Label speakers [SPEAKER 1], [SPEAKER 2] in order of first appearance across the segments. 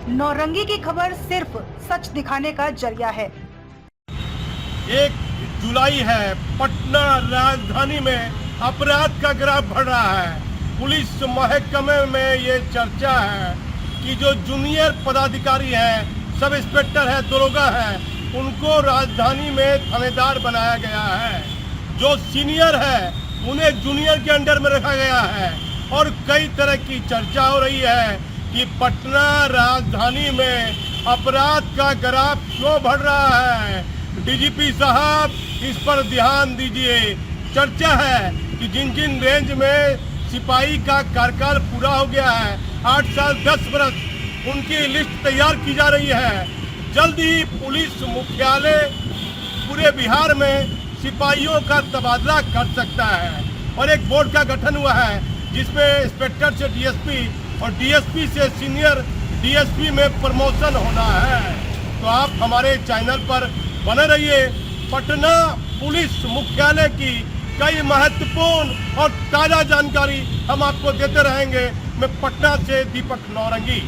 [SPEAKER 1] नौरंगी की खबर सिर्फ सच दिखाने का जरिया है।
[SPEAKER 2] 1 जुलाई है, पटना राजधानी में अपराध का ग्राफ बढ़ रहा है। पुलिस महकमे में ये चर्चा है कि जो जूनियर पदाधिकारी हैं, सब इंस्पेक्टर है, दरोगा है, उनको राजधानी में थानेदार बनाया गया है। जो सीनियर है उन्हें जूनियर के अंडर में रखा गया है। और कई तरह की चर्चा हो रही है कि पटना राजधानी में अपराध का ग्राफ क्यों बढ़ रहा है। डीजीपी साहब, इस पर ध्यान दीजिए। चर्चा है कि जिन जिन रेंज में सिपाही का कार्यकाल पूरा हो गया है, 8 साल 10 वर्ष, उनकी लिस्ट तैयार की जा रही है। जल्द ही पुलिस मुख्यालय पूरे बिहार में सिपाहियों का तबादला कर सकता है। और एक बोर्ड का गठन हुआ है जिसमें इंस्पेक्टर से डीएसपी और डीएसपी से सीनियर डीएसपी में प्रमोशन होना है। तो आप हमारे चैनल पर बने रहिए। पटना पुलिस मुख्यालय की कई महत्वपूर्ण और ताज़ा जानकारी हम आपको देते रहेंगे। मैं पटना से दीपक नौरंगी।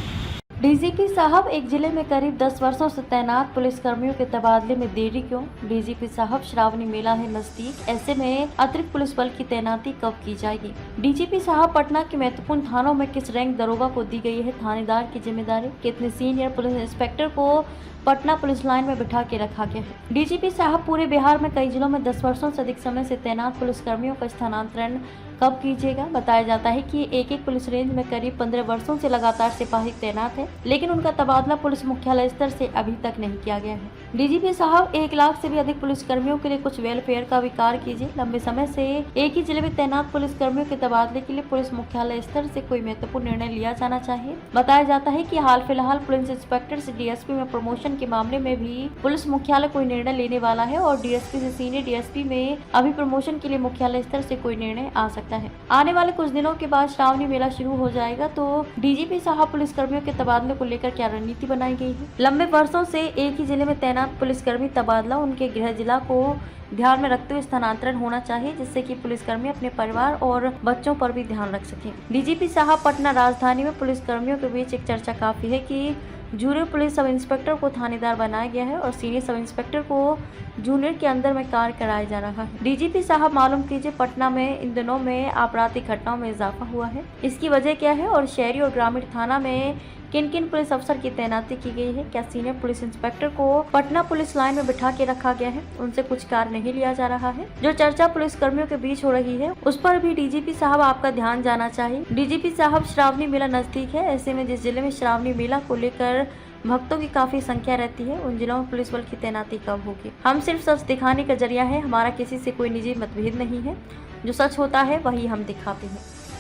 [SPEAKER 3] डीजीपी साहब, एक जिले में करीब 10 वर्षों से तैनात पुलिसकर्मियों के तबादले में देरी क्यों? डीजीपी साहब, श्रावणी मेला है नजदीक, ऐसे में अतिरिक्त पुलिस बल की तैनाती कब की जाएगी? डीजीपी साहब, पटना के महत्वपूर्ण थानों में किस रैंक दरोगा को दी गई है थानेदार की जिम्मेदारी? कितने सीनियर पुलिस इंस्पेक्टर को पटना पुलिस लाइन में बिठा के रखा गया है? डीजीपी साहब, पूरे बिहार में कई जिलों में 10 वर्षों से अधिक समय से तैनात पुलिसकर्मियों का स्थानांतरण कब कीजिएगा? बताया जाता है कि एक पुलिस रेंज में करीब 15 वर्षों से लगातार सिपाही तैनात है, लेकिन उनका तबादला पुलिस मुख्यालय स्तर से अभी तक नहीं किया गया है। डीजीपी साहब, 1 लाख से भी अधिक पुलिसकर्मियों के लिए कुछ वेलफेयर का विकार कीजिए। लंबे समय से एक ही जिले में तैनात पुलिसकर्मियों के तबादले के लिए पुलिस मुख्यालय स्तर से कोई महत्वपूर्ण निर्णय लिया जाना चाहिए। बताया जाता है कि हाल फिलहाल पुलिस इंस्पेक्टर से डीएसपी में प्रमोशन के मामले में भी पुलिस मुख्यालय कोई निर्णय लेने वाला है और डीएसपी से सीनियर डीएसपी में अभी प्रमोशन के लिए मुख्यालय स्तर से कोई निर्णय आ सकता है। आने वाले कुछ दिनों के बाद श्रावणी मेला शुरू हो जाएगा, तो डीजीपी साहब, पुलिसकर्मियों के तबादले को लेकर क्या रणनीति बनाई गई है? लंबे वर्षों से एक ही जिले में तैनात पुलिसकर्मी तबादला उनके गृह जिला को ध्यान में रखते हुए स्थानांतरण होना चाहिए, जिससे कि पुलिसकर्मी अपने परिवार और बच्चों पर भी ध्यान रख सकें। डीजीपी साहब, पटना राजधानी में पुलिसकर्मियों के बीच एक चर्चा काफी है कि जूनियर पुलिस सब इंस्पेक्टर को थानेदार बनाया गया है और सीनियर सब इंस्पेक्टर को जूनियर के अंदर में कार्य कराया जा रहा है। डीजीपी साहब, मालूम कीजिए, पटना में इन दिनों में आपराधिक घटनाओं में इजाफा हुआ है, इसकी वजह क्या है और शहरी और ग्रामीण थाना में किन किन पुलिस अफसर की तैनाती की गई है? क्या सीनियर पुलिस इंस्पेक्टर को पटना पुलिस लाइन में बिठा के रखा गया है? उनसे कुछ कार्य नहीं लिया जा रहा है? जो चर्चा पुलिस कर्मियों के बीच हो रही है, उस पर भी डीजीपी साहब आपका ध्यान जाना चाहिए। डीजीपी साहब, श्रावणी मेला नजदीक है, ऐसे में जिस जिले में श्रावणी मेला को लेकर भक्तों की काफी संख्या रहती है, उन जिलों में पुलिस बल की तैनाती कब होगी? हम सिर्फ सच दिखाने का जरिया है, हमारा किसी से कोई निजी मतभेद नहीं है। जो सच होता है वही हम दिखाते हैं।